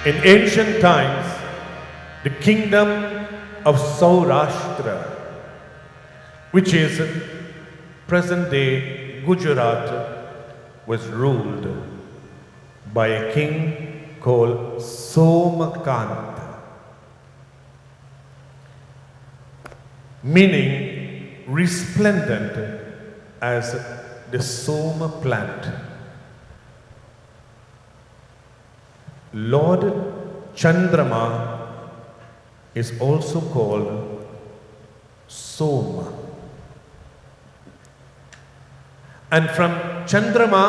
In ancient times, the kingdom of Saurashtra, which is present-day Gujarat, was ruled by a king called Somakanta, meaning resplendent as the Soma plant. Lord Chandrama is also called Soma. And from Chandrama,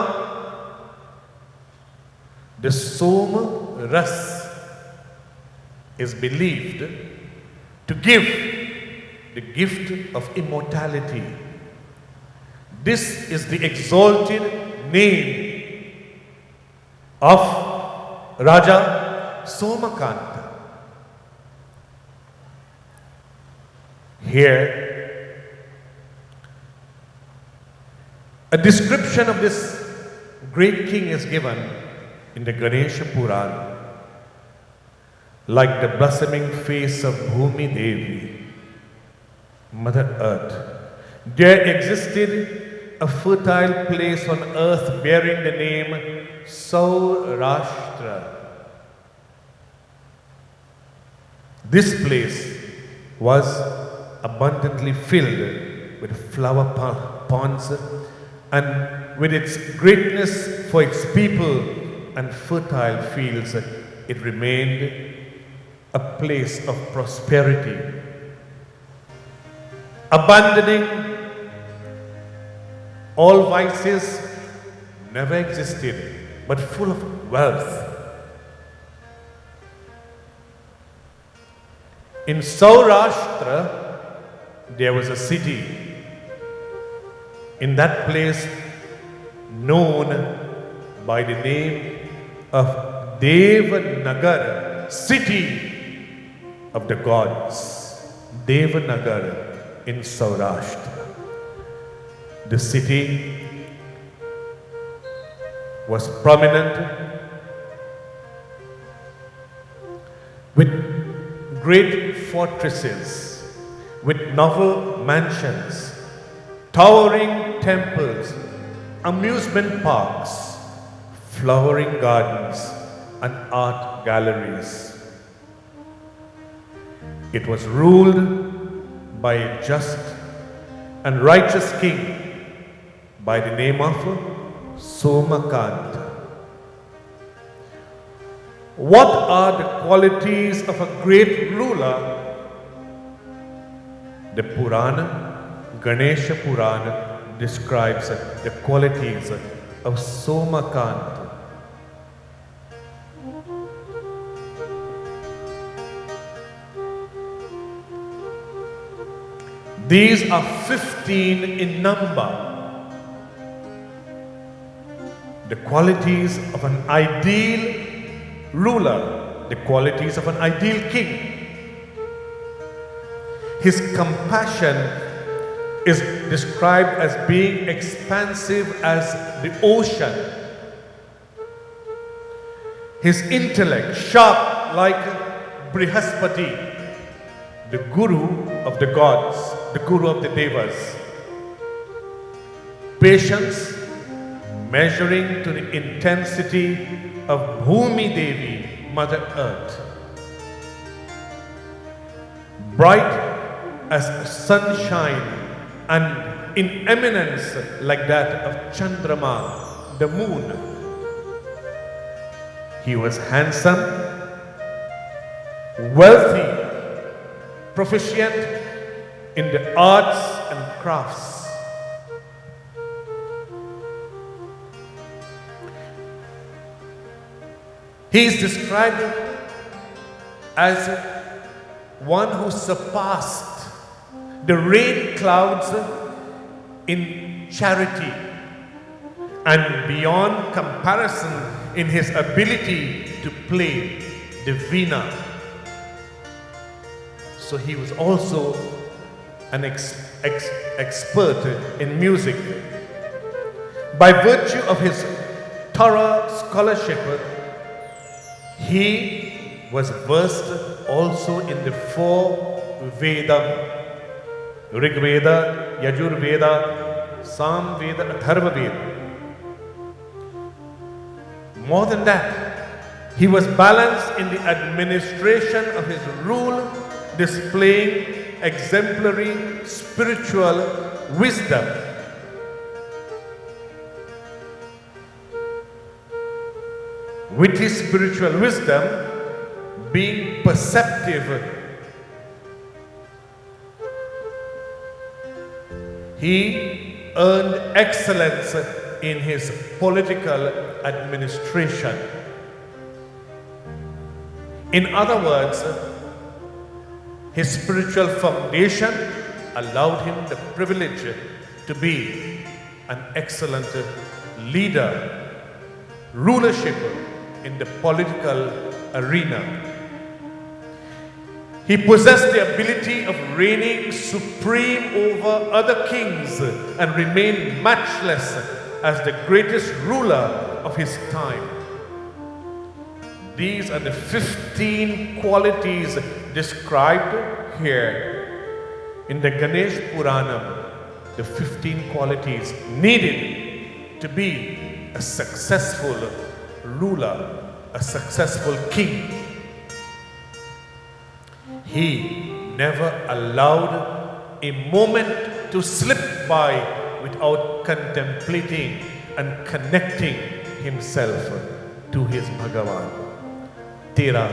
the Soma Ras is believed to give the gift of immortality. This is the exalted name of Raja Somakanta. Here, a description of this great king is given in the Ganesha Purana, like the blossoming face of Bhumi Devi, Mother Earth. There existed a fertile place on earth bearing the name Saurashtra. This place was abundantly filled with flower ponds, and with its greatness for its people and fertile fields, it remained a place of prosperity. Abandoning all vices never existed, but full of wealth. In Saurashtra, there was a city. In that place, known by the name of Devanagar, city of the gods. Devanagar in Saurashtra. The city was prominent with great fortresses, with novel mansions, towering temples, amusement parks, flowering gardens, and art galleries. It was ruled by a just and righteous king by the name of Somakanta. What are the qualities of a great ruler? The Purana, Ganesha Purana, describes the qualities of Somakanta. These are 15 in number. The qualities of an ideal ruler, the qualities of an ideal king. His compassion is described as being expansive as the ocean. His intellect sharp like Brihaspati, the guru of the gods, the guru of the devas. Patience measuring to the intensity of Bhumi Devi, Mother Earth. Bright as sunshine and in eminence like that of Chandrama, the moon. He was handsome, wealthy, proficient in the arts and crafts. He is described as one who surpassed the rain clouds in charity and beyond comparison in his ability to play the veena. So he was also an expert in music. By virtue of his thorough scholarship, he was versed also in the four Vedam, Rig Veda, Yajur Veda, Sam Veda, Atharva Veda. More than that, he was balanced in the administration of his rule, displaying exemplary spiritual wisdom. With his spiritual wisdom being perceptive, he earned excellence in his political administration. In other words, his spiritual foundation allowed him the privilege to be an excellent leader, rulership in the political arena. He possessed the ability of reigning supreme over other kings and remained matchless as the greatest ruler of his time. These are the 15 qualities described here in the Ganesh Puranam, the 15 qualities needed to be a successful ruler, a successful king. He never allowed a moment to slip by without contemplating and connecting himself to his Bhagavan. Tera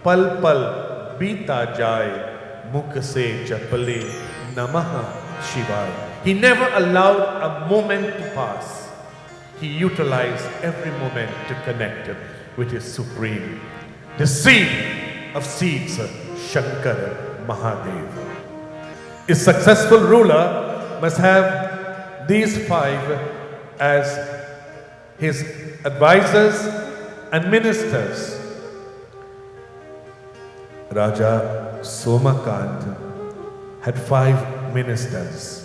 pal pal bita jai mukh se chapale namaha Shivaya. He never allowed a moment to pass. He utilized every moment to connect with his Supreme. The seed of seeds, Shankar Mahadev. A successful ruler must have these 5 as his advisors and ministers. Raja Somakant had 5 ministers.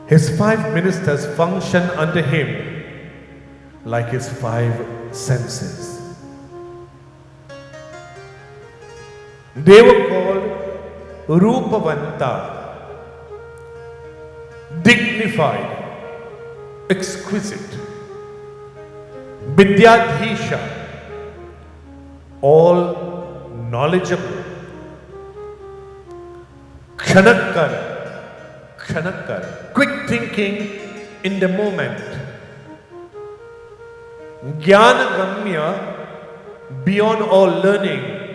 His 5 ministers functioned under him like his 5 senses. They were called Rupavanta, dignified, exquisite, Vidyadhisha, all knowledgeable, Kshanakar, quick thinking in the moment, Gyanagamya, beyond all learning,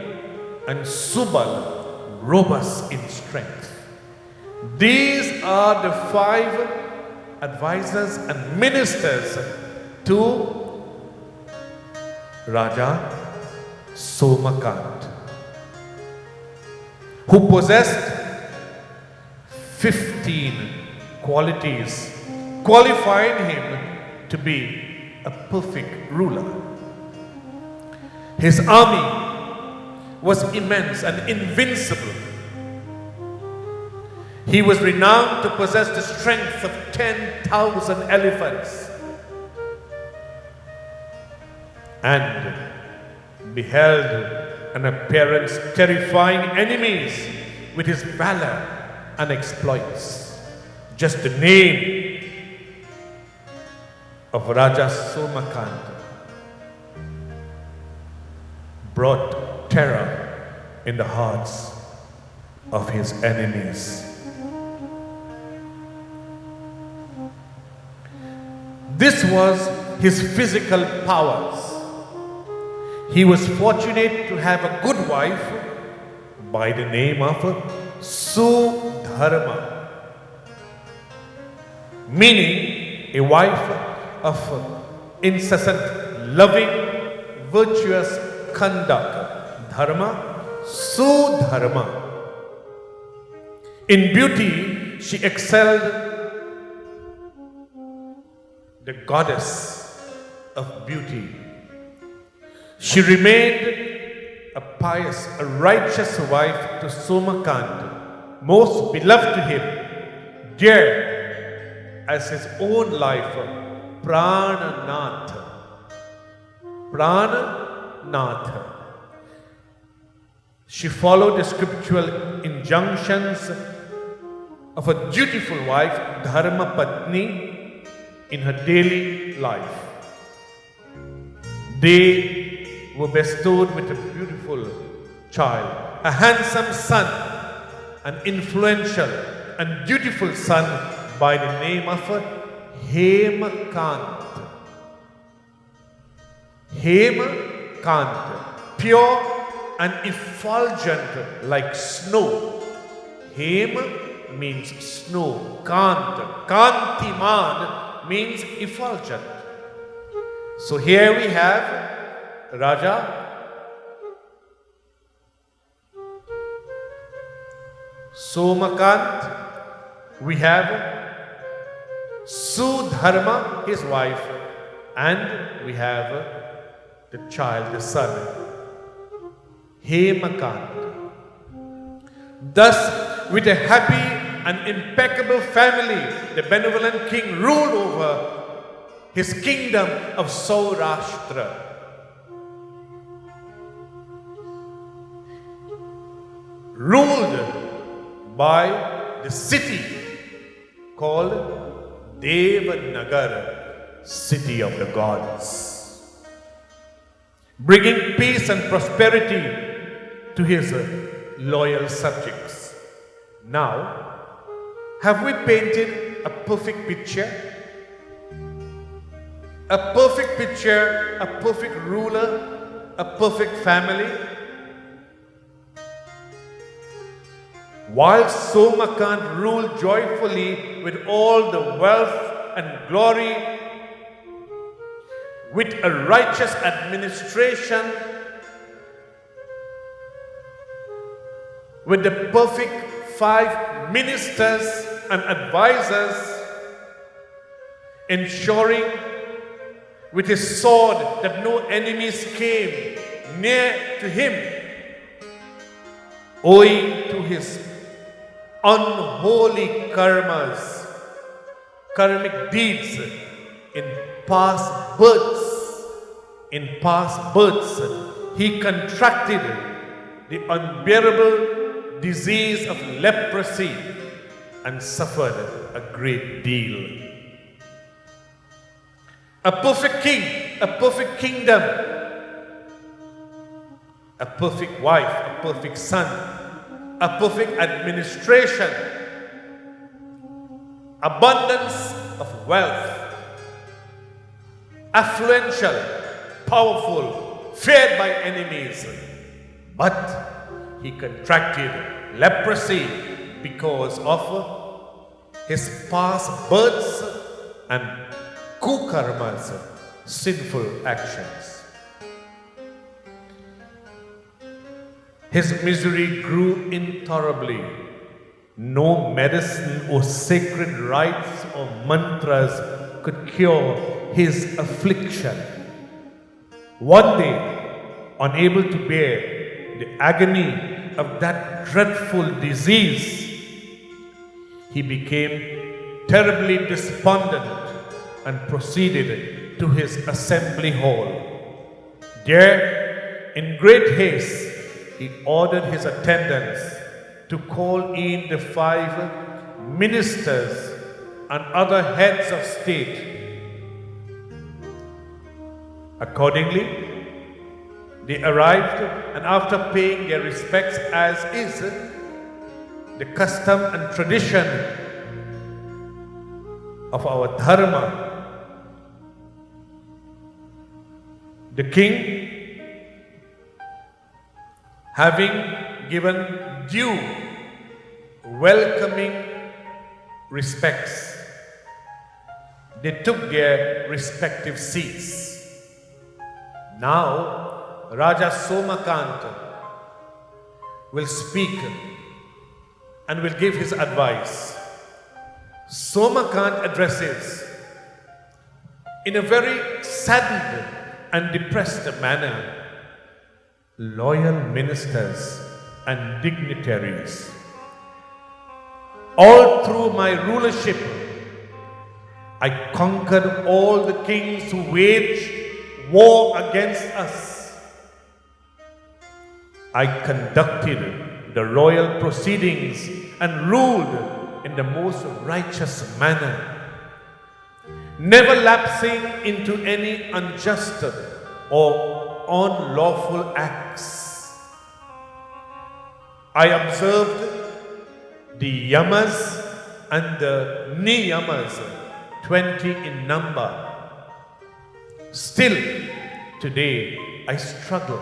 and Subal, robust in strength. These are the 5 advisors and ministers to Raja Somakant, who possessed 15 qualities, qualifying him to be a perfect ruler. His army was immense and invincible. He was renowned to possess the strength of 10,000 elephants and beheld an appearance terrifying enemies with his valor and exploits. Just the name of Raja Somakant brought terror in the hearts of his enemies. This was his physical powers. He was fortunate to have a good wife by the name of Sudharma, meaning a wife of incessant, loving, virtuous conduct. Dharma, Sudharma. In beauty, she excelled the goddess of beauty. She remained a pious, a righteous wife to Somakant, most beloved to him, dear as his own life, Prananath. Prana Nath. She followed the scriptural injunctions of a dutiful wife, Dharma Patni, in her daily life. They were bestowed with a beautiful child, a handsome son, an influential and dutiful son by the name of Hemakant. Hemakant, pure and effulgent like snow. Hem means snow. Kant, Kantiman means effulgent. So here we have Raja Somakant, we have Sudharma, his wife, and we have the child, the son, Hemakant. Thus, with a happy and impeccable family, the benevolent king ruled over his kingdom of Saurashtra. Ruled by the city called Devanagar, city of the gods, bringing peace and prosperity to his loyal subjects. Now, have we painted a perfect picture? A perfect picture, a perfect ruler, a perfect family? While Somakant ruled joyfully with all the wealth and glory, with a righteous administration, with the perfect 5 ministers and advisors, ensuring with his sword that no enemies came near to him, owing to his unholy karmas, karmic deeds in past births. In past births, he contracted the unbearable disease of leprosy and suffered a great deal. A perfect king, a perfect kingdom, a perfect wife, a perfect son, a perfect administration, abundance of wealth, affluential, powerful, feared by enemies. But he contracted leprosy because of his past births and kukarmas, sinful actions. His misery grew intolerably. No medicine or sacred rites or mantras could cure his affliction. One day, unable to bear the agony of that dreadful disease, he became terribly despondent and proceeded to his assembly hall. There, in great haste, he ordered his attendants to call in the 5 ministers and other heads of state. Accordingly, they arrived, and after paying their respects as is the custom and tradition of our dharma, the king, having given due welcoming respects, they took their respective seats. Now, Raja Somakant will speak and will give his advice. Somakant addresses in a very saddened and depressed manner loyal ministers and dignitaries. All through my rulership, I conquered all the kings who waged war against us. I conducted the royal proceedings and ruled in the most righteous manner, never lapsing into any unjust or unlawful acts. I observed the yamas and the niyamas, 20 in number. Still, today I struggle,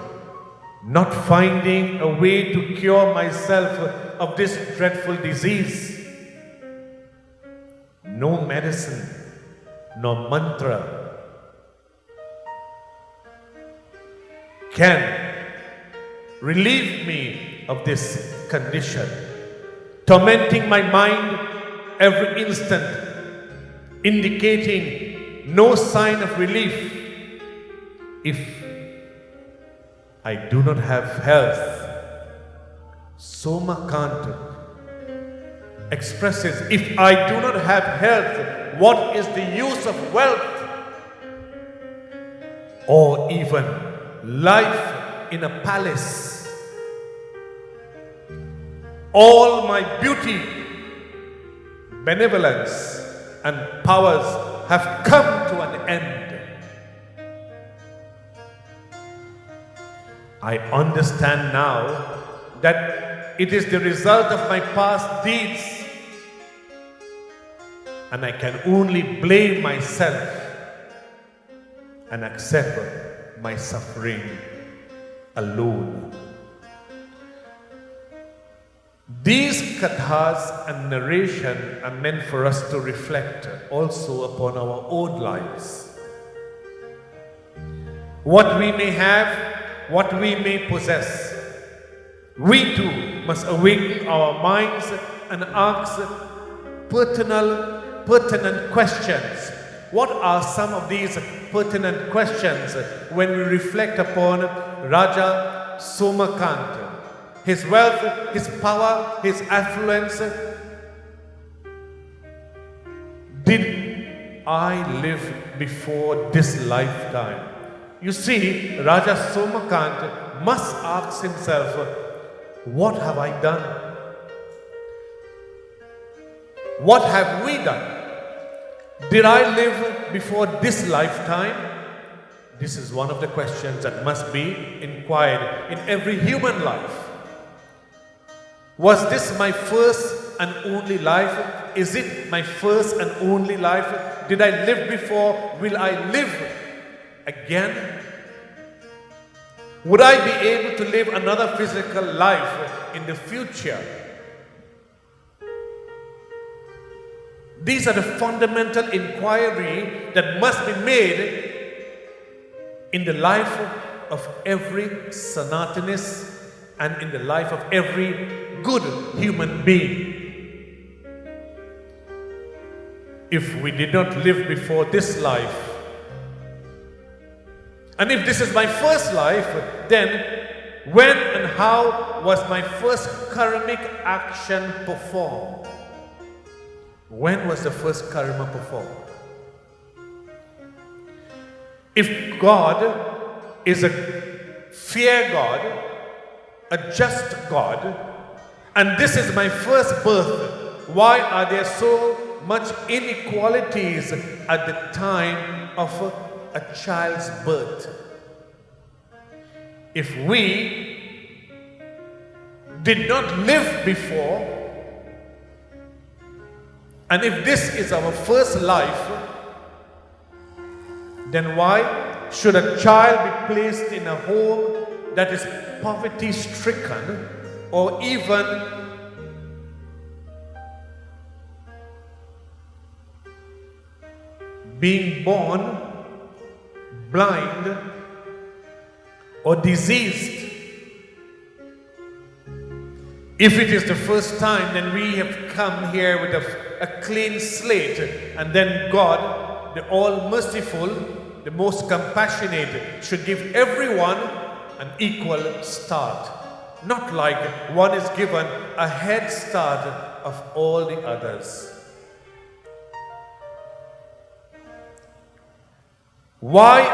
not finding a way to cure myself of this dreadful disease. No medicine, no mantra can relieve me of this condition, tormenting my mind every instant, indicating no sign of relief. If I do not have health, Somakanta expresses, if I do not have health, what is the use of wealth or even life in a palace? All my beauty, benevolence, and powers have come to an end. I understand now that it is the result of my past deeds, and I can only blame myself and accept my suffering alone. These kathas and narration are meant for us to reflect also upon our own lives. What we may have, what we may possess, we too must awaken our minds and ask pertinent questions. What are some of these pertinent questions when we reflect upon Raja Somakanta? His wealth, his power, his affluence. Did I live before this lifetime? You see, Raja Somakanta must ask himself, what have I done? What have we done? Did I live before this lifetime? This is one of the questions that must be inquired in every human life. Was this my first and only life? Is it my first and only life? Did I live before? Will I live again? Would I be able to live another physical life in the future? These are the fundamental inquiry that must be made in the life of every Sanatanist and in the life of every good human being. If we did not live before this life, and if this is my first life, then when and how was my first karmic action performed? When was the first karma performed? If God is a fair God, a just God, and this is my first birth, why are there so much inequalities at the time of a child's birth? If we did not live before, and if this is our first life, then why should a child be placed in a home that is poverty-stricken or even being born blind or diseased? If it is the first time, then we have come here with a clean slate, and then God, the all-merciful, the most compassionate, should give everyone an equal start. Not like one is given a head start of all the others. Why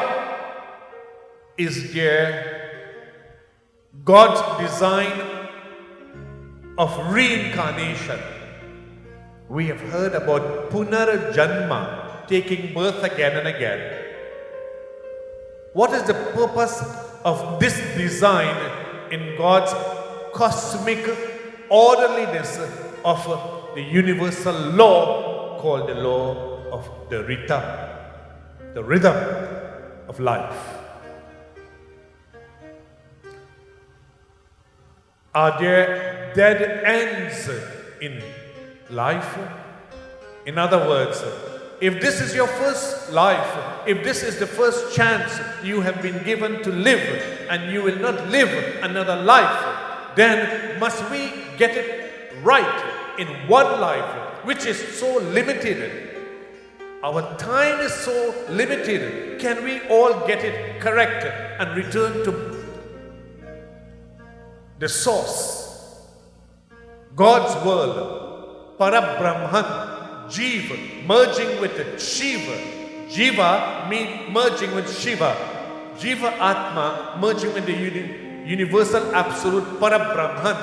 is there God's design of reincarnation. We have heard about Punarjanma, taking birth again and again. What is the purpose of this design in God's cosmic orderliness of the universal law called the law of the rhythm of life? Are there dead ends in life? In other words, if this is your first life, if this is the first chance you have been given to live, and you will not live another life, then must we get it right in one life, which is so limited? Our time is so limited. Can we all get it correct and return to the source, God's world, Parabrahman, Jiva, merging with Shiva. Jiva means merging with Shiva. Jiva Atma, merging with the universal absolute Parabrahman.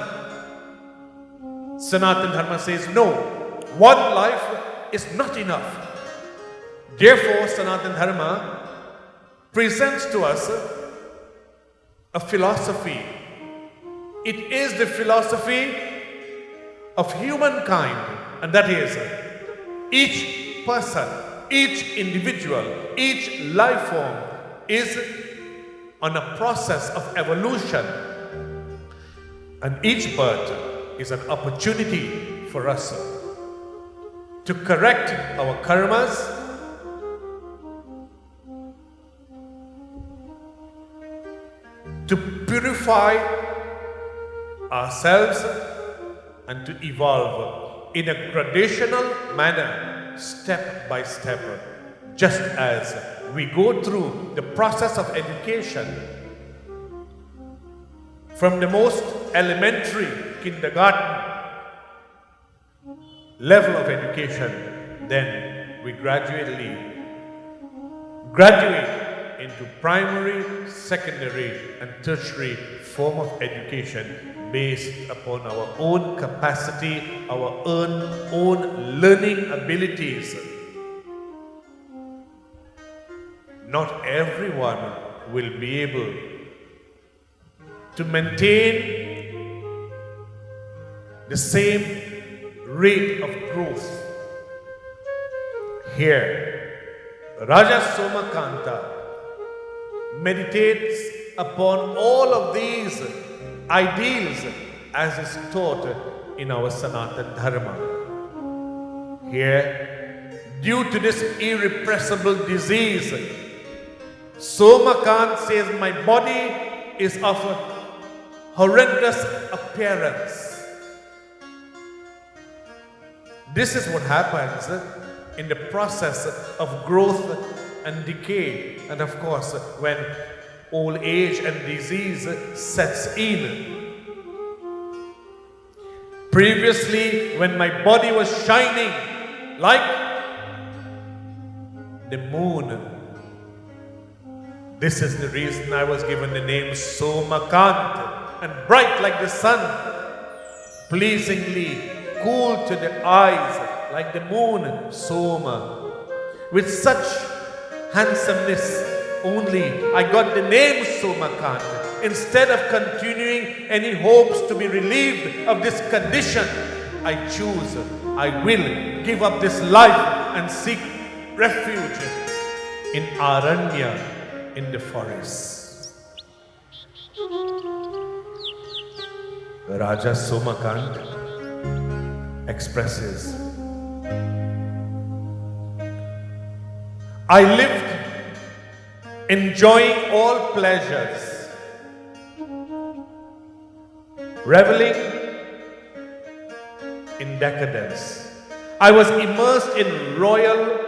Sanatana Dharma says, no, one life is not enough. Therefore, Sanatana Dharma presents to us a philosophy. It is the philosophy of humankind, and that is each person, each individual, each life form is on a process of evolution, and each birth is an opportunity for us to correct our karmas, to purify ourselves, and to evolve in a gradational manner, step by step, just as we go through the process of education from the most elementary kindergarten level of education, then we gradually graduate into primary, secondary, and tertiary form of education based upon our own capacity, our own learning abilities. Not everyone will be able to maintain the same rate of growth. Here, Raja Somakanta meditates upon all of these ideals as is taught in our Sanatana Dharma. Here, due to this irrepressible disease, Somakant says, my body is of a horrendous appearance. This is what happens in the process of growth and decay, and of course when old age and disease sets in. Previously, when my body was shining like the moon, this is the reason I was given the name Somakant, and bright like the sun, pleasingly cool to the eyes like the moon, Soma. With such handsomeness only, I got the name Somakant. Instead of continuing any hopes to be relieved of this condition, I choose, I will give up this life and seek refuge in Aranya, in the forest. Raja Somakant expresses, I lived enjoying all pleasures, reveling in decadence. I was immersed in royal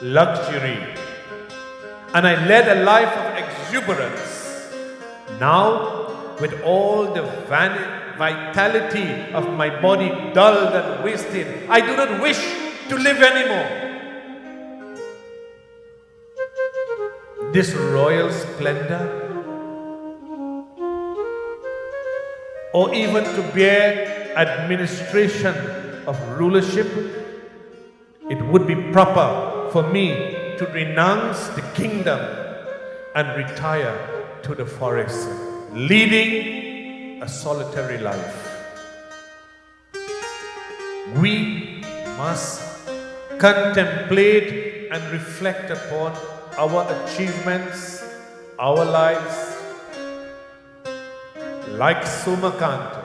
luxury, and I led a life of exuberance. Now, with all the vitality of my body dulled and wasted, I do not wish to live anymore. This royal splendor or even to bear administration of rulership, it would be proper for me to renounce the kingdom and retire to the forest, leading a solitary life. We must contemplate and reflect upon our achievements, our lives, like Somakant.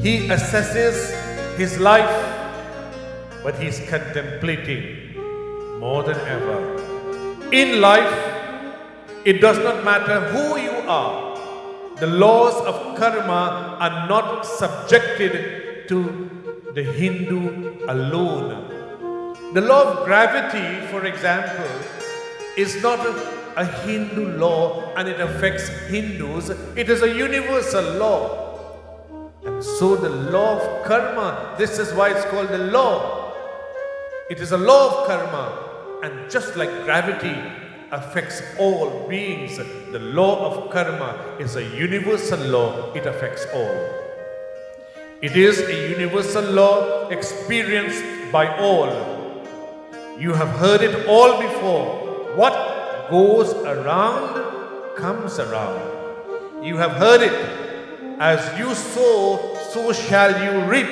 He assesses his life, but he's contemplating more than ever. In life, it does not matter who you are. The laws of karma are not subjected to the Hindu alone. The law of gravity, for example, is not a Hindu law and it affects Hindus. It is a universal law. And so the law of karma, this is why it's called the law. It is a law of karma. And just like gravity affects all beings, the law of karma is a universal law. It affects all. It is a universal law experienced by all. You have heard it all before. What goes around comes around. You have heard it. As you sow, so shall you reap.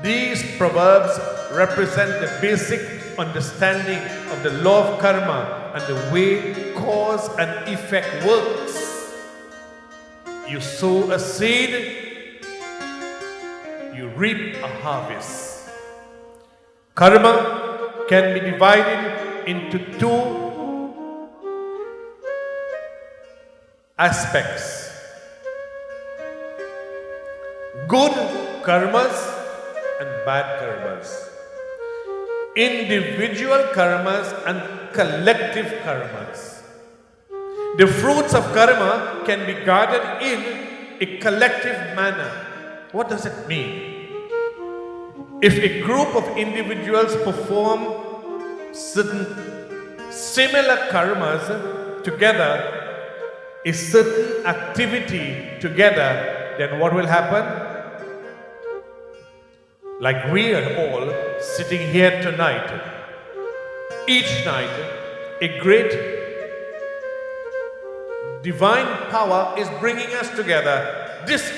These proverbs represent the basic understanding of the law of karma and the way cause and effect works. You sow a seed, you reap a harvest. Karma can be divided into two aspects. Good karmas and bad karmas. Individual karmas and collective karmas. The fruits of karma can be gathered in a collective manner. What does it mean? If a group of individuals perform certain similar karmas together, a certain activity together, then what will happen? Like we are all sitting here tonight, each night, a great divine power is bringing us together. This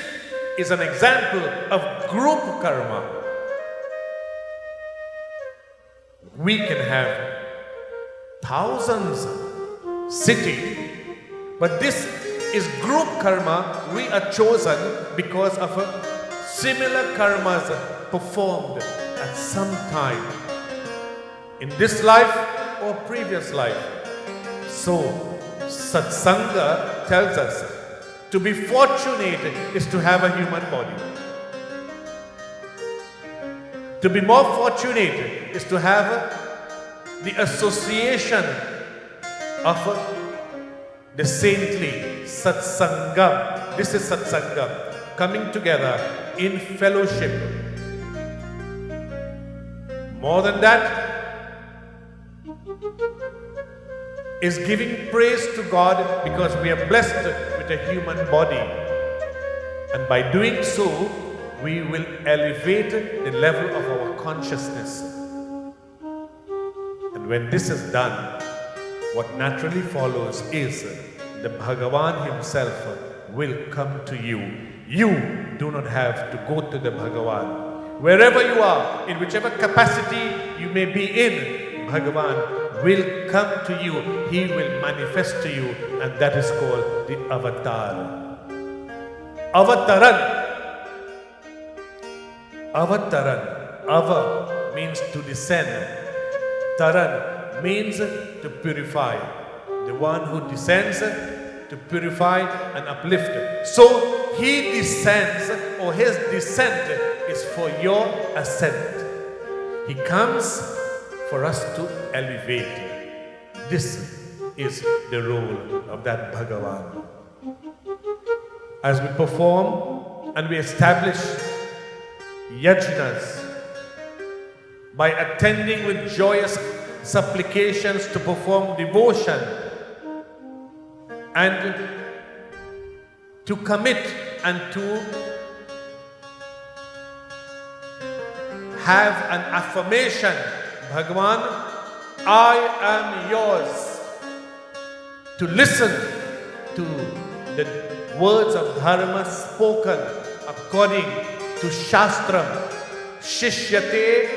is an example of group karma. We can have thousands sitting, but this is group karma. We are chosen because of similar karmas performed at some time in this life or previous life. So, Satsanga tells us to be fortunate is to have a human body. To be more fortunate is to have the association of the saintly Satsangam. This is Satsangam, coming together in fellowship. More than that, is giving praise to God because we are blessed with a human body. And by doing so, we will elevate the level of our consciousness. And when this is done, what naturally follows is the Bhagavan himself will come to you. You do not have to go to the Bhagavan. Wherever you are, in whichever capacity you may be in, Bhagavan will come to you. He will manifest to you, and that is called the avatar. Avataran. Avataran. Ava means to descend. Taran means to purify. The one who descends to purify and uplift. So he descends, or his descent is for your ascent. He comes for us to elevate. This is the role of that Bhagavan. As we perform and we establish yajnas by attending with joyous supplications to perform devotion, and to commit and to have an affirmation, Bhagwan, I am yours. To listen to the words of Dharma spoken according to Shastram. Shishyate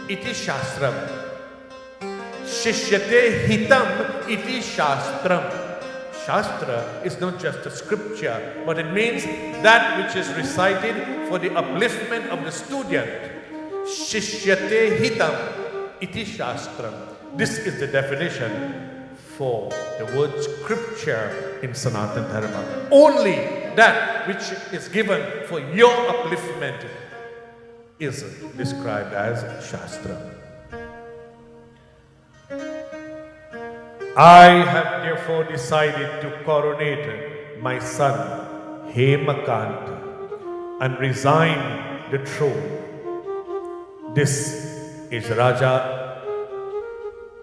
iti Shastram. Shishyate hitam iti Shastram. Shastra is not just a scripture, but it means that which is recited for the upliftment of the student. Shishyate hitam iti Shastram. This is the definition for the word scripture in Sanatana Dharma. Only that which is given for your upliftment is described as Shastra. I have therefore decided to coronate my son Hemakanta and resign the throne. This is Raja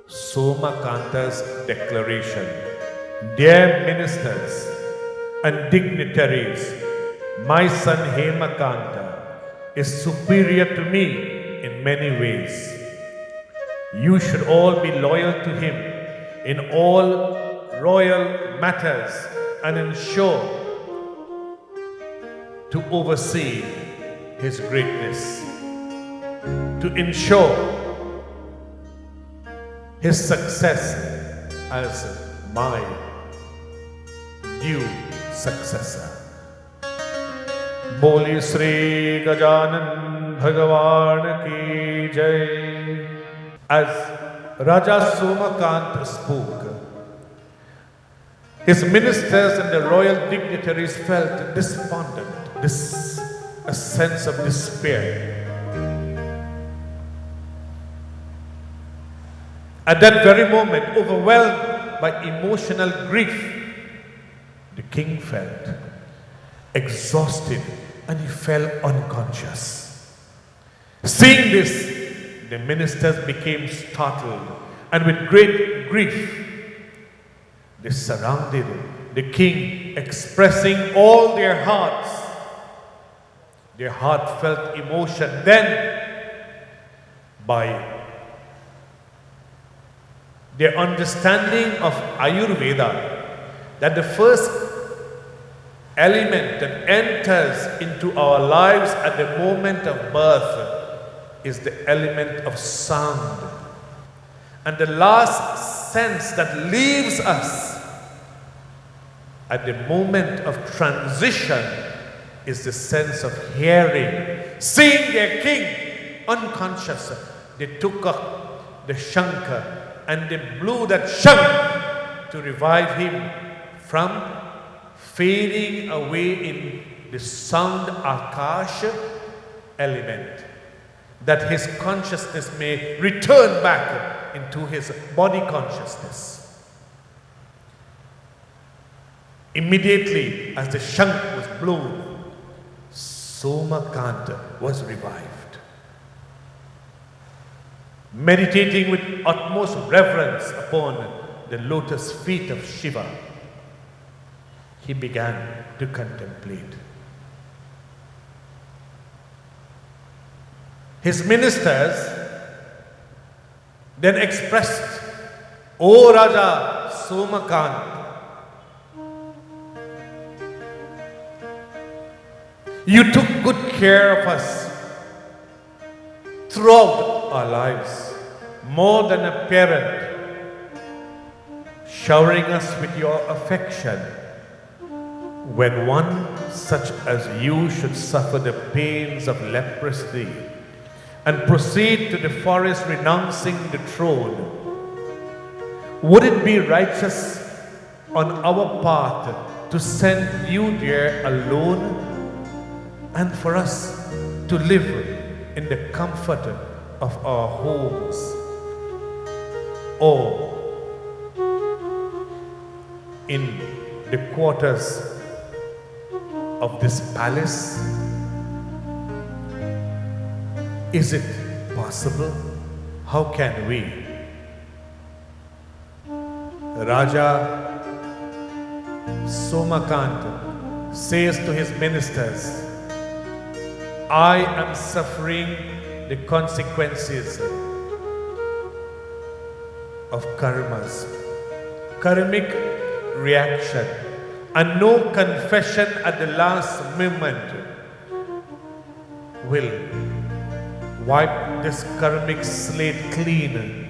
Somakanta's declaration. Dear ministers and dignitaries, my son Hemakanta is superior to me in many ways. You should all be loyal to him in all royal matters and ensure to oversee his greatness, to ensure his success as my due successor. Boli Sri Gajanan Bhagavan ki Jai. As Raja Somakant spoke, his ministers and the royal dignitaries felt despondent, a sense of despair. At that very moment, overwhelmed by emotional grief, the king felt exhausted and he fell unconscious. Seeing this, the ministers became startled, and with great grief, they surrounded the king, expressing all their hearts, their heartfelt emotion. Then, by their understanding of Ayurveda, that the first element that enters into our lives at the moment of birth is the element of sound. And the last sense that leaves us at the moment of transition is the sense of hearing. Seeing their king unconscious, they took up the shankha and they blew that shank to revive him from fading away in the sound akash element, that his consciousness may return back into his body consciousness. Immediately as the shank was blown, Somakanta was revived. Meditating with utmost reverence upon the lotus feet of Shiva, he began to contemplate. His ministers then expressed, O Raja Somakant, you took good care of us throughout our lives, more than a parent, showering us with your affection. When one such as you should suffer the pains of leprosy and proceed to the forest renouncing the throne, would it be righteous on our part to send you there alone and for us to live in the comfort of our homes, or in the quarters of this palace? Is it possible? How can we? Raja Somakant says to his ministers, I am suffering the consequences of karmas, karmic reaction, and no confession at the last moment will wipe this karmic slate clean.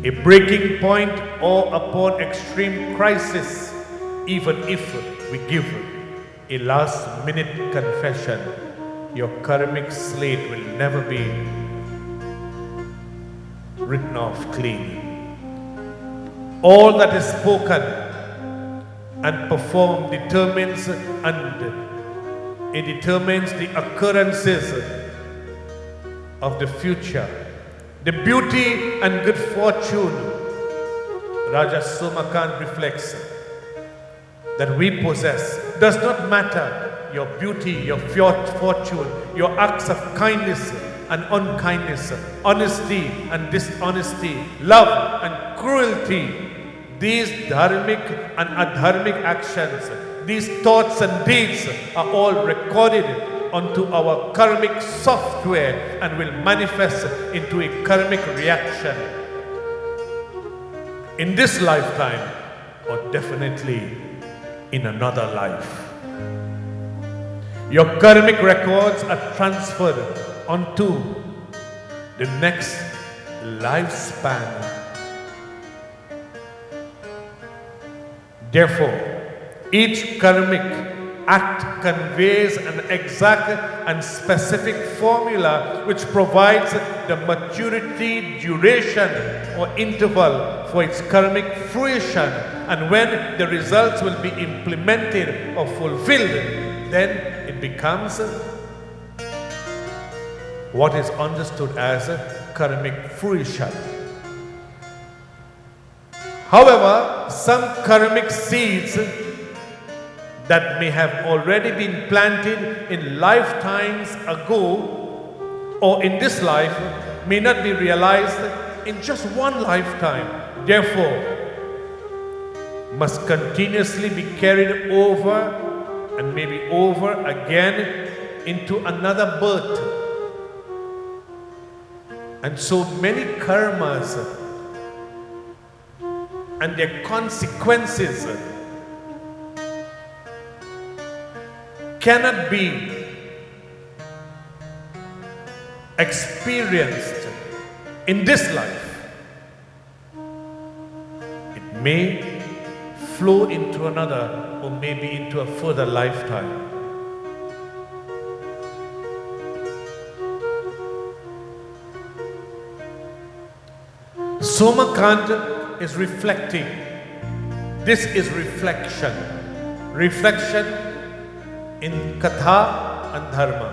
A breaking point or upon extreme crisis, even if we give a last minute confession, your karmic slate will never be written off clean. All that is spoken and performed determines the occurrences of the future. The beauty and good fortune, Raja Somakant reflects, that we possess does not matter your beauty, your fortune, your acts of kindness and unkindness, honesty and dishonesty, love and cruelty. These dharmic and adharmic actions, these thoughts and deeds are all recorded onto our karmic software and will manifest into a karmic reaction in this lifetime or definitely in another life. Your karmic records are transferred onto the next lifespan. Therefore, each karmic act conveys an exact and specific formula which provides the maturity, duration or interval for its karmic fruition, and when the results will be implemented or fulfilled, then it becomes what is understood as karmic fruition. However, some karmic seeds that may have already been planted in lifetimes ago or in this life may not be realized in just one lifetime. Therefore, must continuously be carried over and maybe over again into another birth. And so many karmas and their consequences cannot be experienced in this life. It may flow into another or maybe into a further lifetime. Somakant is reflecting. This is reflection. Reflection in Katha and Dharma.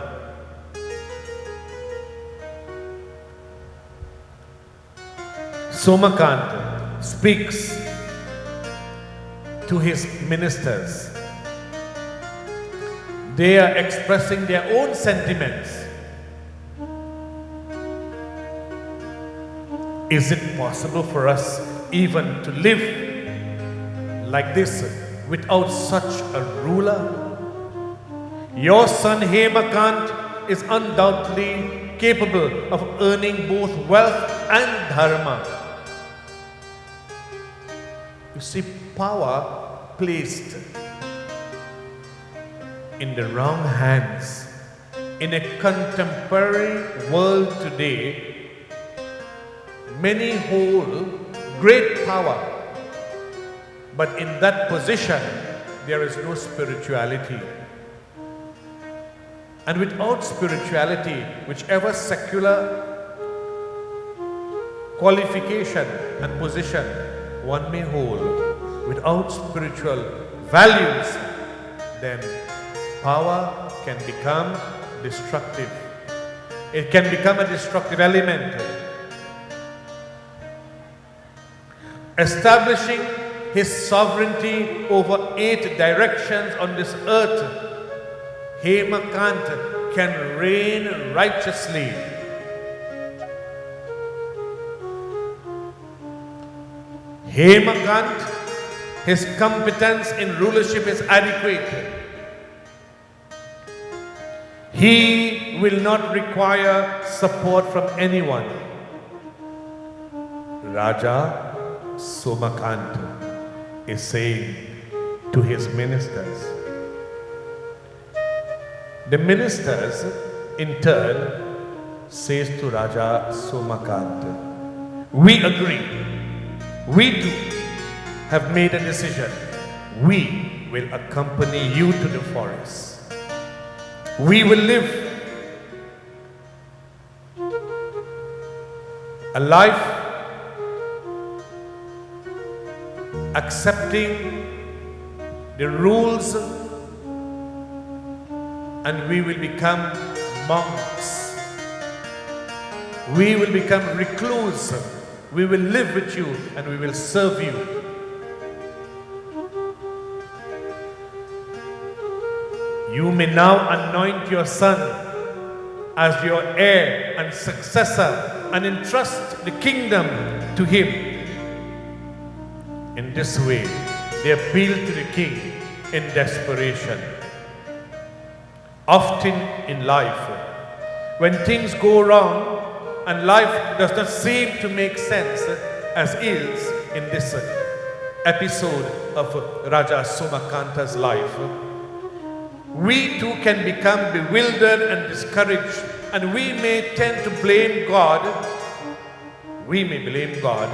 Somakant speaks to his ministers. They are expressing their own sentiments. Is it possible for us even to live like this without such a ruler? Your son Hemakant is undoubtedly capable of earning both wealth and dharma. You see, power placed in the wrong hands in a contemporary world today, many hold great power, but in that position there is no spirituality. And without spirituality, whichever secular qualification and position one may hold, without spiritual values, then power can become destructive. It can become a destructive element. Establishing his sovereignty over 8 directions on this earth, Hemakant can reign righteously. Hemakant, his competence in rulership is adequate. He will not require support from anyone. Raja Somakant is saying to his ministers. The ministers in turn says to Raja Somakant, we agree, we too have made a decision. We will accompany you to the forest. We will live a life accepting the rules, and we will become monks. We will become recluse. We will live with you and we will serve you. You may now anoint your son as your heir and successor and entrust the kingdom to him. In this way, they appeal to the king in desperation. Often in life, when things go wrong and life does not seem to make sense, as is in this episode of Raja Somakanta's life, we too can become bewildered and discouraged, and we may tend to blame God. We may blame God.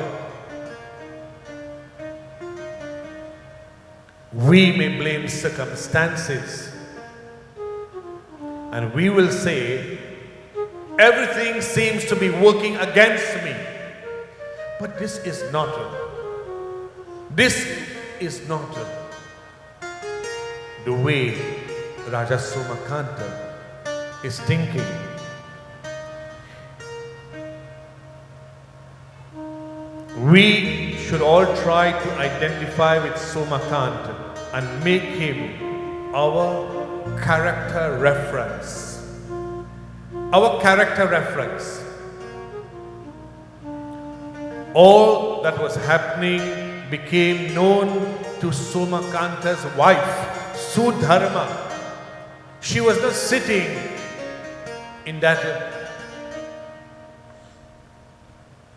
We may blame circumstances. And we will say, everything seems to be working against me. But this is not. This is not the way Raja Somakanta is thinking. We should all try to identify with Somakanta and make him our character reference. Our character reference. All that was happening became known to Somakanta's wife, Sudharma. She was not sitting in that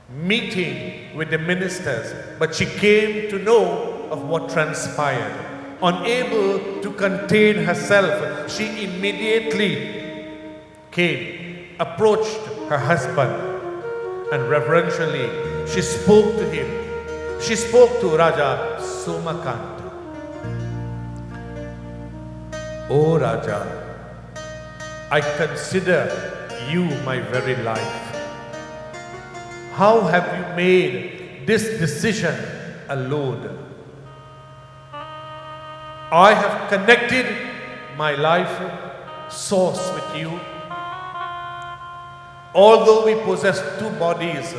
meeting with the ministers, but she came to know of what transpired. Unable to contain herself, she immediately came, approached her husband, and reverentially she spoke to him. She spoke to Raja Somakanta. O Raja, I consider you my very life. How have you made this decision alone? I have connected my life source with you. Although we possess two bodies,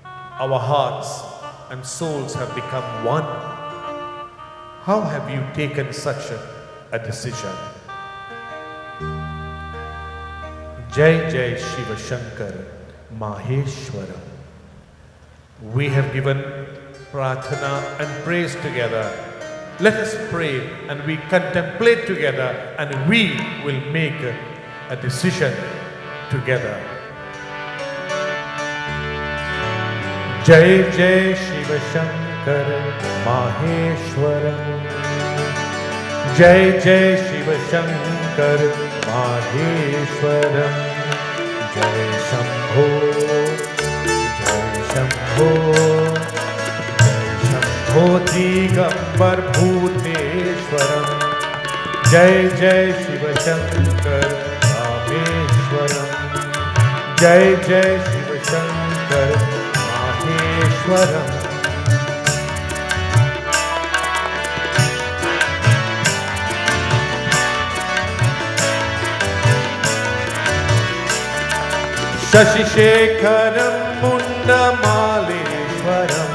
our hearts and souls have become one. How have you taken such a decision? Jai Jai Shiva Shankar Maheshwaram. We have given prarthana and praise together. Let us pray and we contemplate together, and we will make a decision together. Jai Jai Shiva Shankar Maheshwaram. Jai Jai Shiva Shankar Maheshwaram. Jai Shambho, Jai Shambho, Jai Shambho Digambar Bhuteshwaram. Jai Jai Shiva Shankar Maheshwaram. Jai Jai Shiva Shankar Maheshwaram. Shashishekaram Mundamaleshwaram.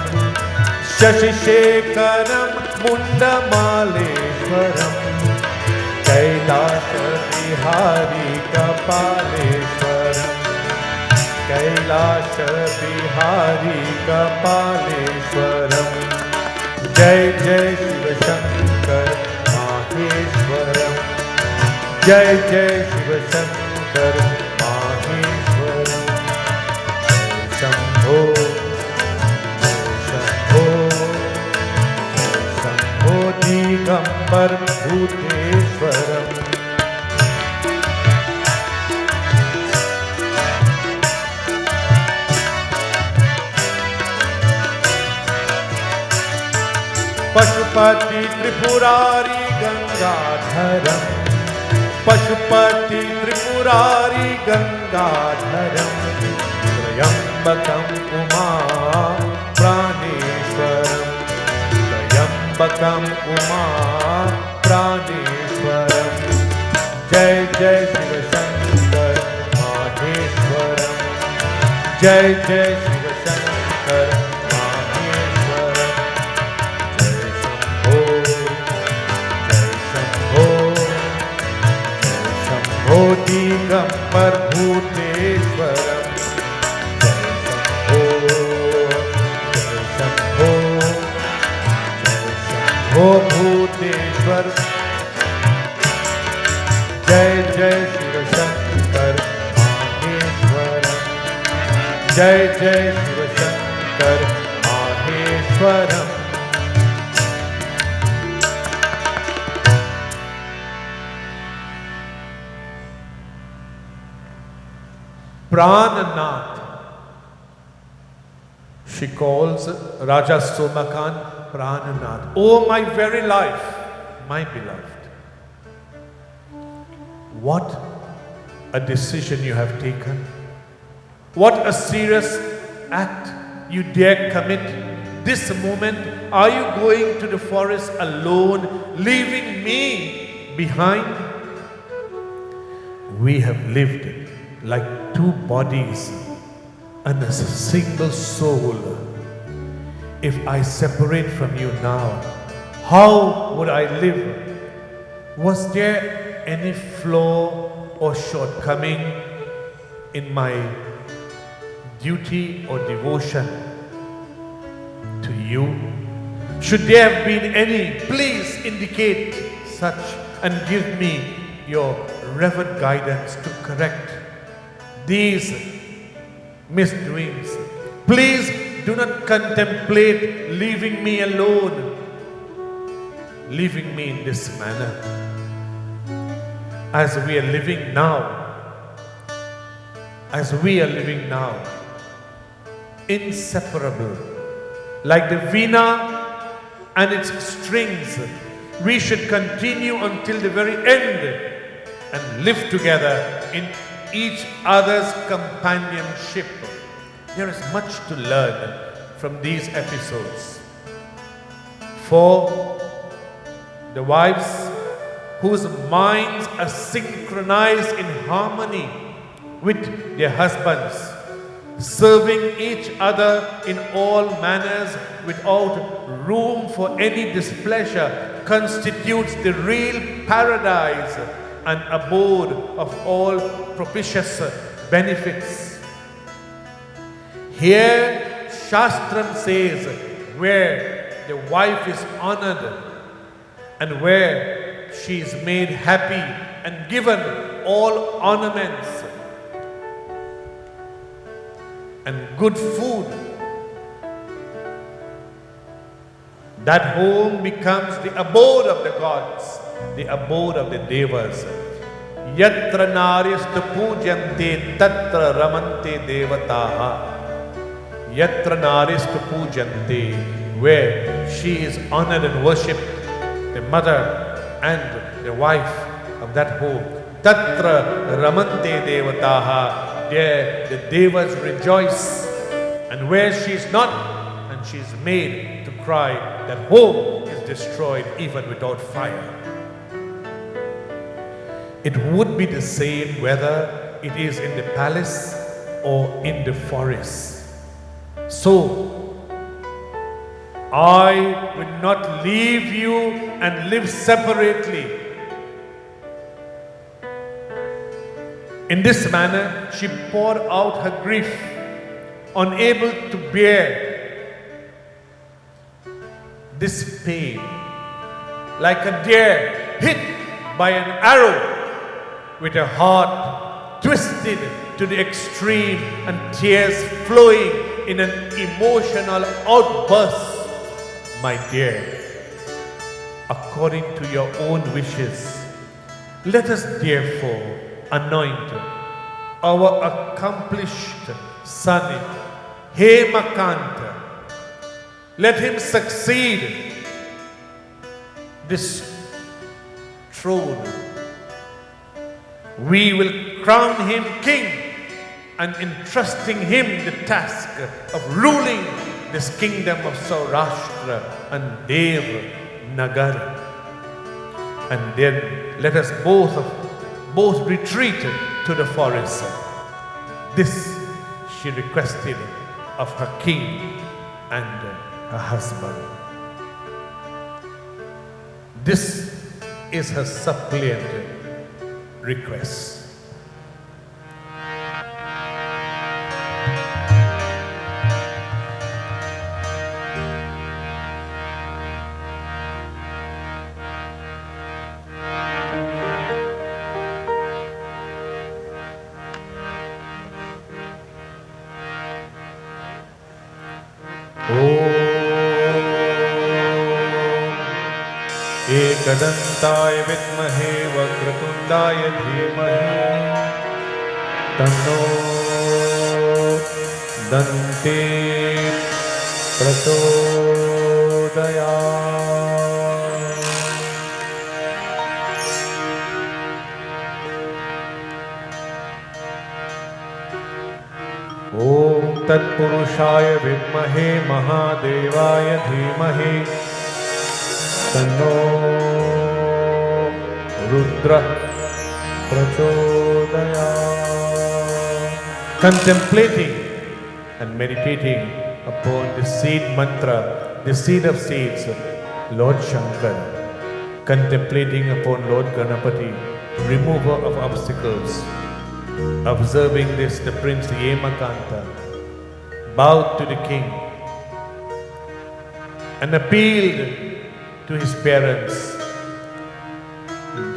Shashishekaram Mundamaleshwaram. Kailasa Vihari Kapaleshwaram. Kailash Bihari कपालेश्वरम। जय जय शिव शंकर माहेश्वरम। जय जय शिव शंकर माहेश्वरम। जय शंभो शंभो शंभो दिगंबर भूतेश्वरम। पशुपति त्रिपुरारी गंगाधरम। पशुपति त्रिपुरारी गंगाधरम। त्र्यंबकम उमा प्राणेश्वरम। त्र्यंबकम उमा प्राणेश्वरम। जय जय शिव शंकर माहेश्वरम। जय जय शिव शंकर माहेश्वरम। शंभो दिगंबर भूतेश्वरम। जय शंभो भूतेश्वर। जय जय शिव शंकर माहेश्वरम। जय जय Shiv Shankar माहेश्वरम। Prananath. She calls Raja Somakan Prananath. Oh, my very life, my beloved. What a decision you have taken. What a serious act you dare commit. This moment, are you going to the forest alone, leaving me behind? We have lived like two bodies and a single soul. If I separate from you now, how would I live? Was there any flaw or shortcoming in my duty or devotion to you? Should there have been any, please indicate such and give me your reverent guidance to correct these misdoings. Please do not contemplate leaving me alone, leaving me in this manner. As we are living now, inseparable, like the veena and its strings, we should continue until the very end and live together in each other's companionship. There is much to learn from these episodes. For the wives whose minds are synchronized in harmony with their husbands, serving each other in all manners without room for any displeasure, constitutes the real paradise and abode of all propitious benefits. Here, Shastram says, where the wife is honored and where she is made happy and given all ornaments and good food, that home becomes the abode of the gods, the abode of the devas. Yatra naryastu pujyante tatra ramante devataha. Yatra naryastu pujyante, where she is honored and worshipped, the mother and the wife of that home. Tatra ramante devataha, there the devas rejoice. And where she is not, and she is made to cry, that home is destroyed even without fire. It would be the same whether it is in the palace or in the forest. So, I will not leave you and live separately. In this manner, she poured out her grief, unable to bear this pain, like a deer hit by an arrow, with her heart twisted to the extreme and tears flowing in an emotional outburst. My dear, according to your own wishes, let us therefore anoint our accomplished son Hemakanta. Let him succeed this throne. We will crown him king and entrusting him the task of ruling this kingdom of Saurashtra and Devanagari. And then let us both retreat to the forest. This she requested of her king and her husband. This is her suppliant request. एकदन्ताय विद्महे वक्रतुण्डाय धीमहि तन्नो दन्ती प्रचोदयात्। ॐ तत्पुरुषाय विद्महे महादेवाय धीमहि तन्नो रुद्रः प्रचोदयात्। Contemplating and meditating upon the seed mantra, the seed of seeds, Lord Shankar, contemplating upon Lord Ganapati, remover of obstacles, observing this, the Prince Hemakanta bowed to the king and appealed to his parents.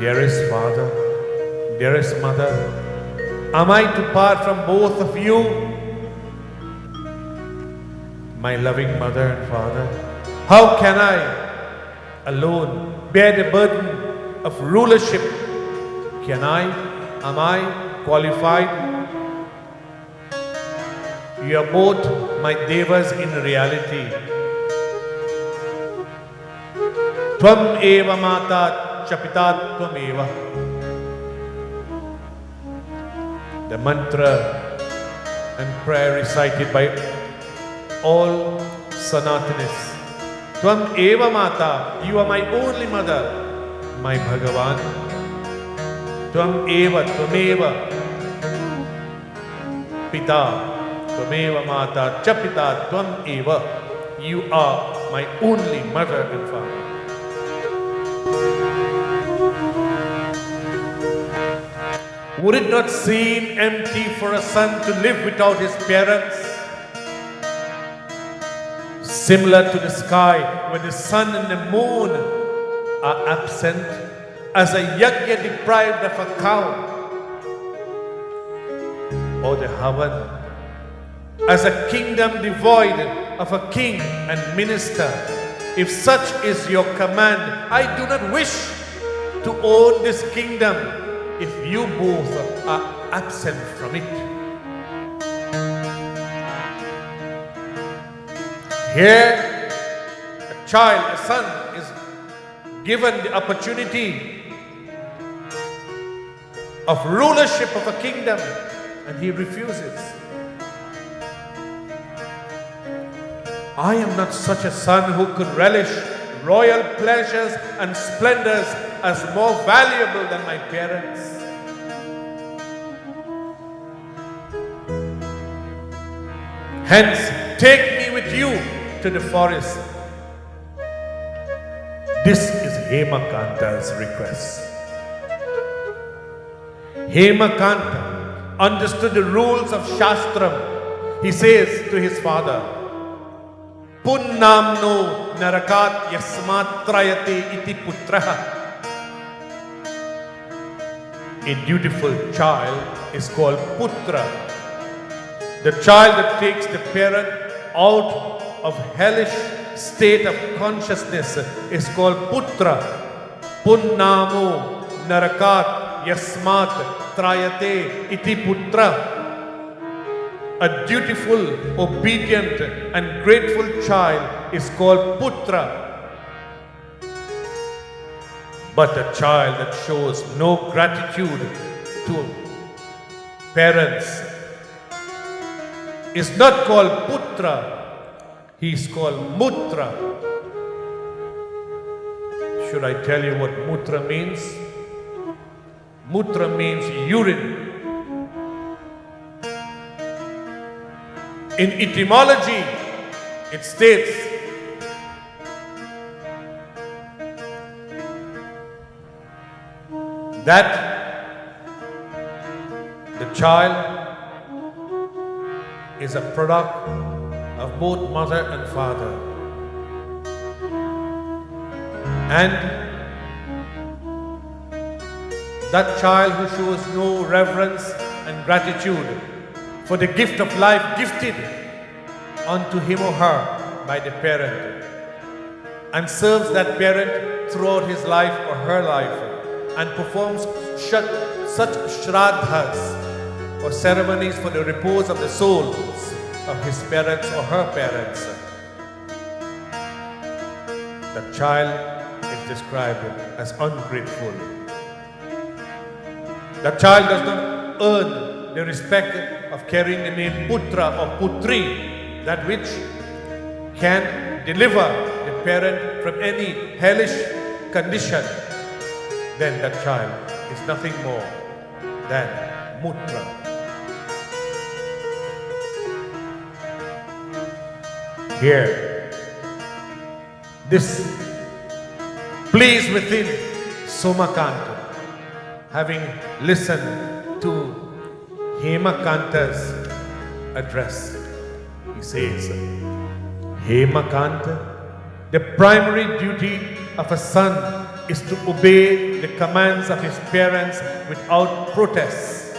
Dearest father, dearest mother, am I to part from both of you? My loving mother and father, how can I alone bear the burden of rulership? Am I qualified? You are both my devas in reality. Tvam eva mata chapita tvam eva. The mantra and prayer recited by all Sanatanis. Tvam eva mata, you are my only mother, my Bhagavan. Tvam eva pita, tvameva mata chapita tvam eva. You are my only mother and father. Would it not seem empty for a son to live without his parents? Similar to the sky, when the sun and the moon are absent, as a yajna deprived of a cow, or the Havan, as a kingdom devoid of a king and minister. If such is your command, I do not wish to own this kingdom if you both are absent from it. Here, a child, a son, is given the opportunity of rulership of a kingdom, and he refuses. I am not such a son who could relish royal pleasures and splendors as more valuable than my parents. Hence, take me with you to the forest. This is Hemakanta's request. Hemakanta understood the rules of Shastram, he says to his father, Punnamno narakat yasmat trayate iti putraha. A dutiful child is called putra. The child that takes the parent out of hellish state of consciousness is called putra. Punnamo narakat yasmat trayate iti putra. A dutiful, obedient and grateful child is called putra. But a child that shows no gratitude to parents is not called putra, he is called mutra. Should I tell you what mutra means? Mutra means urine. In etymology, it states that the child is a product of both mother and father. And that child who shows no reverence and gratitude for the gift of life gifted unto him or her by the parent, and serves that parent throughout his life or her life, and performs such shraddhas or ceremonies for the repose of the souls of his parents or her parents. The child is described as ungrateful. The child does not earn the respect of carrying the name Putra or Putri, that which can deliver the parent from any hellish condition. Then that child is nothing more than Mutra. Here, this place within Somakanta, having listened to Hemakanta's address, he says, Hemakanta, the primary duty of a son is to obey the commands of his parents without protest.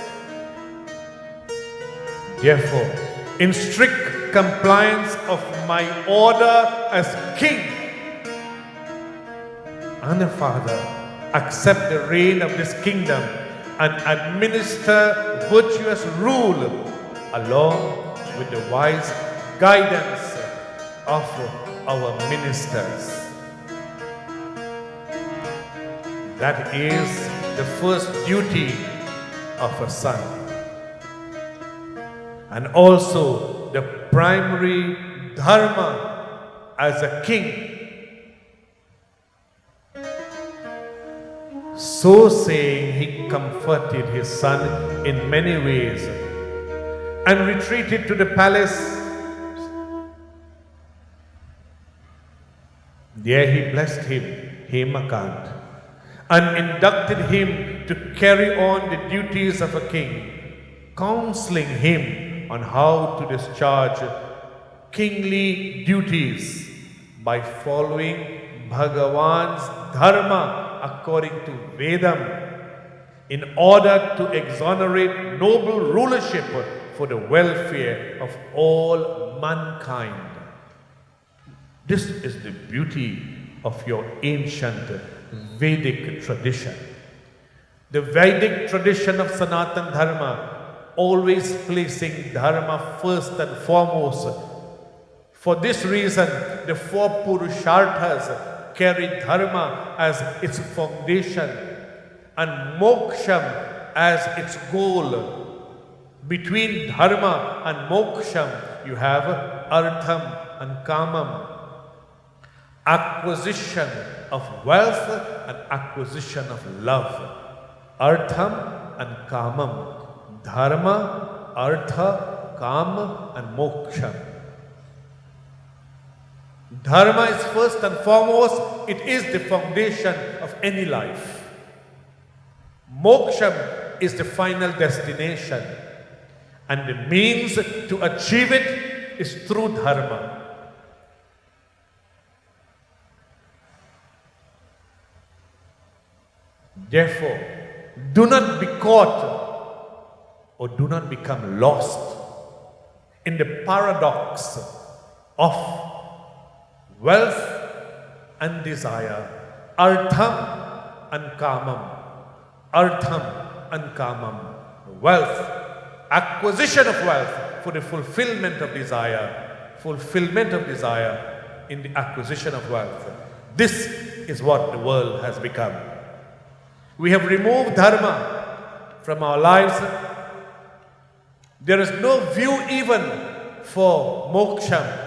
Therefore, in strict compliance of my order as king, and a father, accept the reign of this kingdom and administer virtuous rule along with the wise guidance of our ministers. That is the first duty of a son, and also the primary dharma as a king. So saying, he comforted his son in many ways and retreated to the palace. There he blessed him, Hemakant, and inducted him to carry on the duties of a king, counseling him on how to discharge kingly duties by following Bhagavan's dharma according to Vedam, in order to exonerate noble rulership for the welfare of all mankind. This is the beauty of your ancient Vedic tradition. The Vedic tradition of Sanatan Dharma, always placing Dharma first and foremost. For this reason, the four Purusharthas carry Dharma as its foundation and Moksham as its goal. Between Dharma and Moksham, you have Artham and Kamam. Acquisition of wealth and acquisition of love. Artham and Kamam. Dharma, Artha, Kama and Moksha. Dharma is first and foremost, it is the foundation of any life. Moksham is the final destination. And the means to achieve it is through dharma. Therefore, do not be caught or do not become lost in the paradox of wealth and desire, artham and kamam, artham and kamam, wealth, acquisition of wealth for the fulfillment of desire in the acquisition of wealth. This is what the world has become. We have removed dharma from our lives. There is no view even for moksha.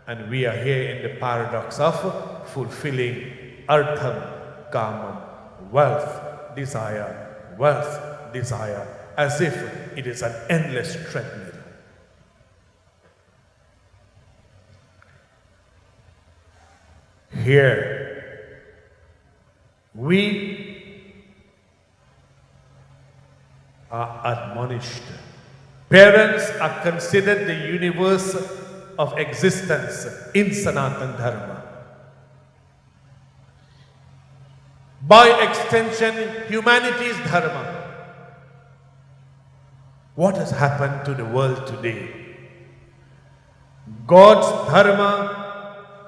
And we are here in the paradox of fulfilling artham, kamam, wealth, desire, as if it is an endless treadmill. Here, we are admonished. Parents are considered the universe of existence in Sanatana Dharma. By extension, humanity's dharma. What has happened to the world today? God's dharma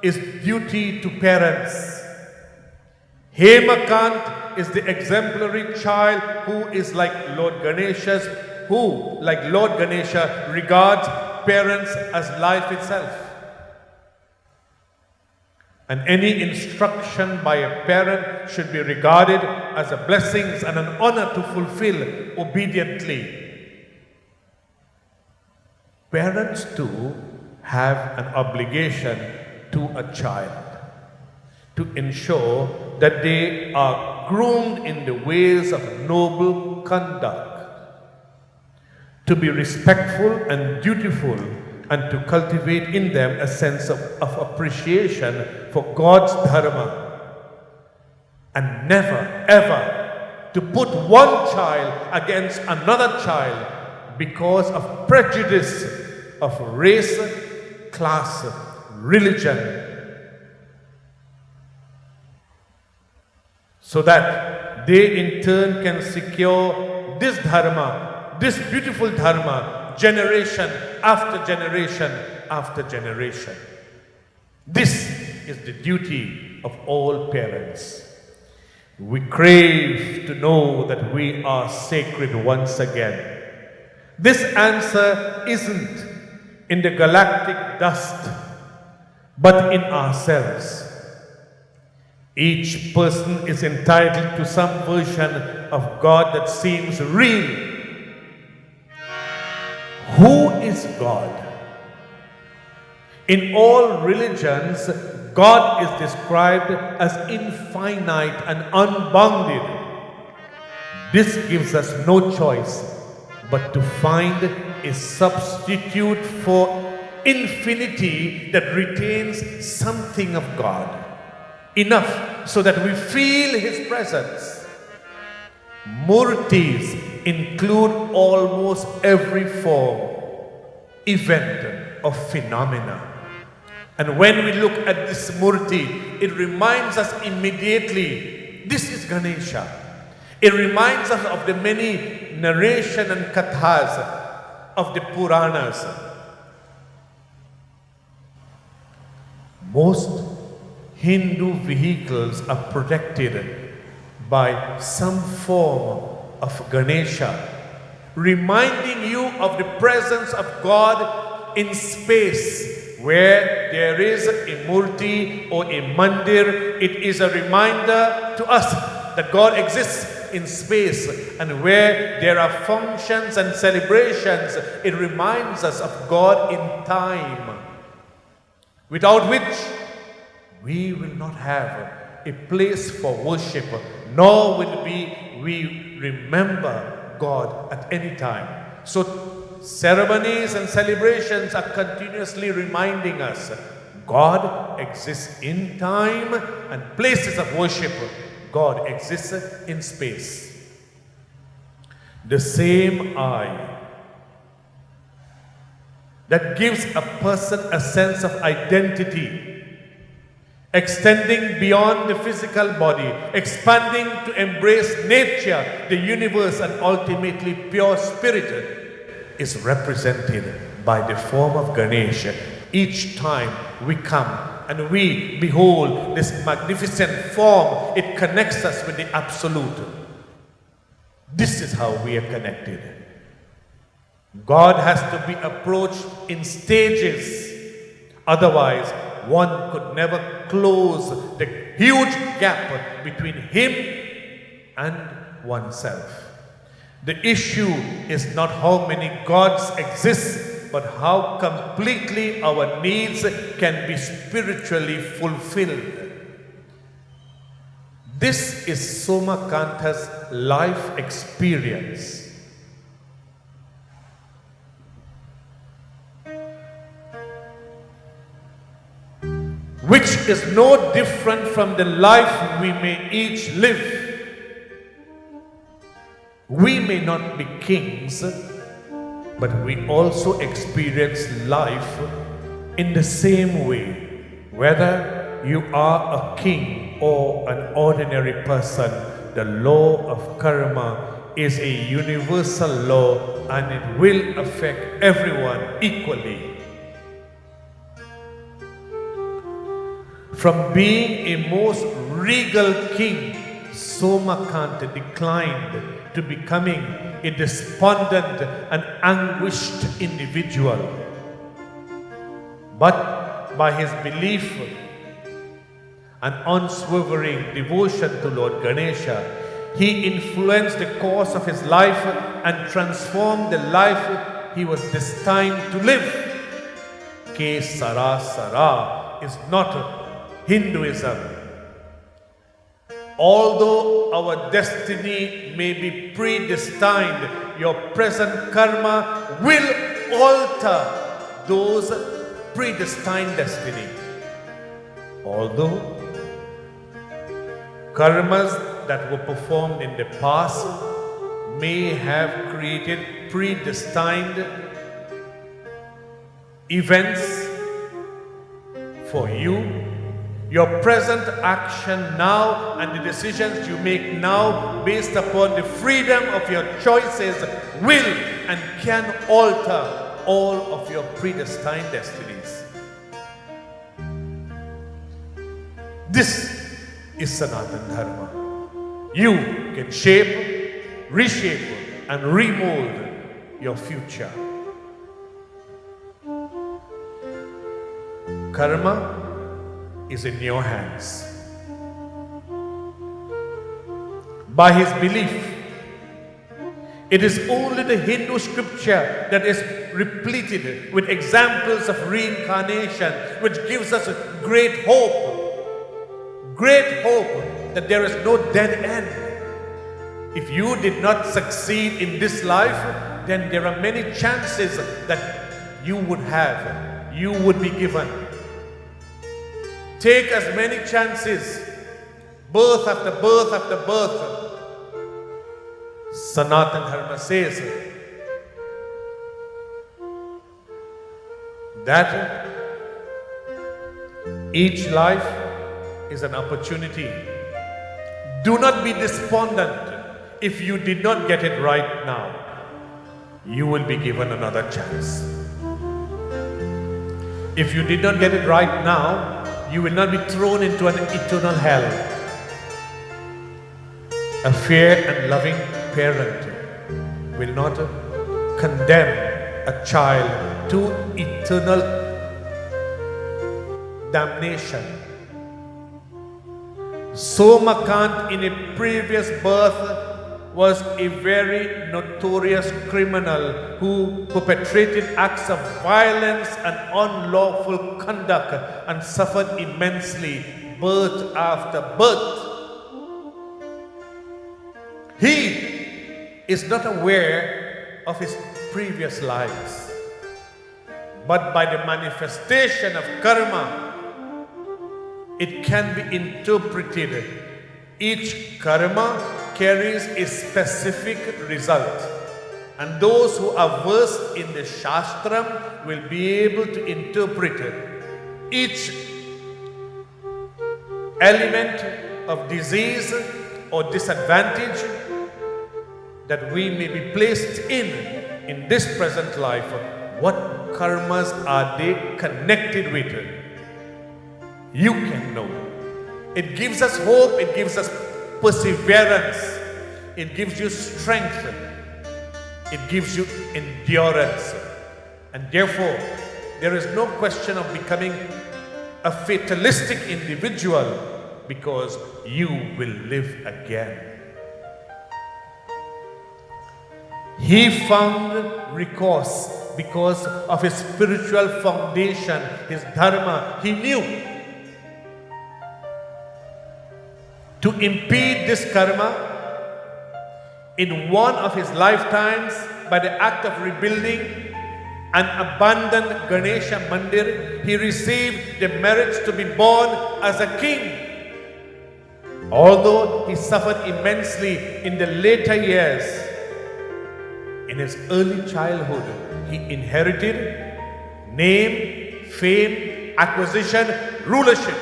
is duty to parents. Hemakant is the exemplary child who is like Lord Ganesha, regards parents as life itself. And any instruction by a parent should be regarded as a blessing and an honor to fulfill obediently. Parents too have an obligation to a child to ensure that they are groomed in the ways of noble conduct, to be respectful and dutiful, and to cultivate in them a sense of appreciation for God's dharma, and never ever to put one child against another child because of prejudice of race, class, religion, so that they in turn can secure this dharma, this beautiful dharma, generation after generation after generation. This is the duty of all parents. We crave to know that we are sacred once again. This answer isn't in the galactic dust, but in ourselves. Each person is entitled to some version of God that seems real. Who is God? In all religions, God is described as infinite and unbounded. This gives us no choice but to find a substitute for infinity that retains something of God, enough so that we feel His presence. Murtis include almost every form, event, or phenomena. And when we look at this murti, it reminds us immediately, this is Ganesha. It reminds us of the many narration and kathas of the Puranas. Most Hindu vehicles are protected by some form of Ganesha, reminding you of the presence of God in space. Where there is a murti or a mandir, it is a reminder to us that God exists in space. And where there are functions and celebrations, it reminds us of God in time, without which we will not have a place for worship, nor will we remember God at any time. So ceremonies and celebrations are continuously reminding us God exists in time, and places of worship, God exists in space. The same eye that gives a person a sense of identity, extending beyond the physical body, expanding to embrace nature, the universe, and ultimately pure spirit, is represented by the form of Ganesha. Each time we come and we behold this magnificent form, it connects us with the Absolute. This is how we are connected. God has to be approached in stages. Otherwise, one could never close the huge gap between him and oneself. The issue is not how many gods exist, but how completely our needs can be spiritually fulfilled. This is Somakanta's life experience. Which is no different from the life we may each live. We may not be kings, but we also experience life in the same way. Whether you are a king or an ordinary person, the law of karma is a universal law and it will affect everyone equally. From being a most regal king, Somakanta declined to becoming a despondent and anguished individual. But by his belief and unswerving devotion to Lord Ganesha, he influenced the course of his life and transformed the life he was destined to live. Ke Sara Sara is not Hinduism. Although our destiny may be predestined, your present karma will alter those predestined destiny. Although karmas that were performed in the past may have created predestined events for you, your present action now and the decisions you make now based upon the freedom of your choices will and can alter all of your predestined destinies. This is Sanatana Dharma. You can shape, reshape, and remold your future. Karma is in your hands. By his belief, it is only the Hindu scripture that is repleted with examples of reincarnation, which gives us a great hope that there is no dead end. If you did not succeed in this life, then there are many chances that you would be given. Take as many chances, birth after birth after birth. Sanatana Dharma says that each life is an opportunity. Do not be despondent if you did not get it right now. You will be given another chance. If you did not get it right now, you will not be thrown into an eternal hell. A fair and loving parent will not condemn a child to eternal damnation. Somakant in a previous birth was a very notorious criminal who perpetrated acts of violence and unlawful conduct and suffered immensely birth after birth. He is not aware of his previous lives, but by the manifestation of karma, it can be interpreted. Each karma carries a specific result. And those who are versed in the Shastram will be able to interpret each element of disease or disadvantage that we may be placed in this present life. What karmas are they connected with? You can know. It gives us hope, it gives us perseverance, it gives you strength, it gives you endurance. And therefore, there is no question of becoming a fatalistic individual, because you will live again. He found recourse because of his spiritual foundation, his dharma. He knew to impede this karma in one of his lifetimes by the act of rebuilding an abandoned Ganesha Mandir. He received the merits to be born as a king. Although he suffered immensely in the later years, in his early childhood, he inherited name, fame, acquisition, rulership.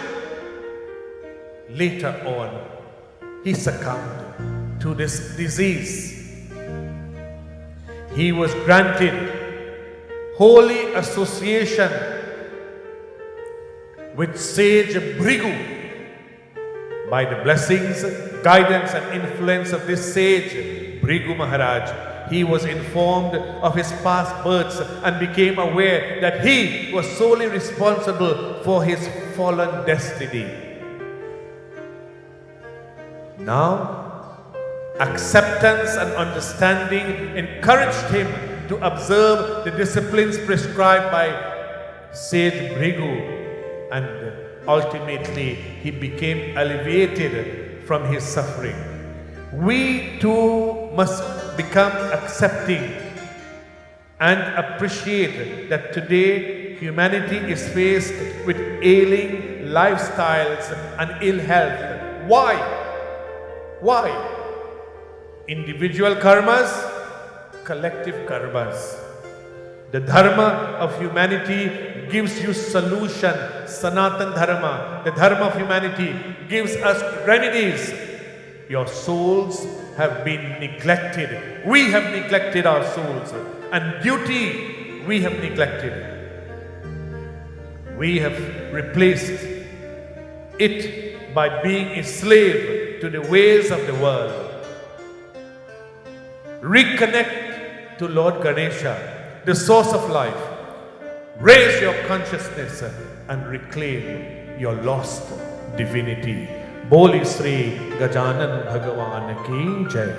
Later on, he succumbed to this disease. He was granted holy association with sage Bhrigu. By the blessings, guidance and influence of this sage, Bhrigu Maharaj, he was informed of his past births and became aware that he was solely responsible for his fallen destiny. Now, acceptance and understanding encouraged him to observe the disciplines prescribed by sage Bhrigu, and ultimately he became alleviated from his suffering. We too must become accepting and appreciate that today humanity is faced with ailing lifestyles and ill health. Why? Individual karmas, collective karmas. The dharma of humanity gives you solution, Sanatan Dharma. The dharma of humanity gives us remedies. Your souls have been neglected. We have neglected our souls. And duty we have neglected. We have replaced it by being a slave to the ways of the world. Reconnect to Lord Ganesha, the source of life. Raise your consciousness and reclaim your lost divinity. Boli Sri Gajanan Bhagavan Ki Jai.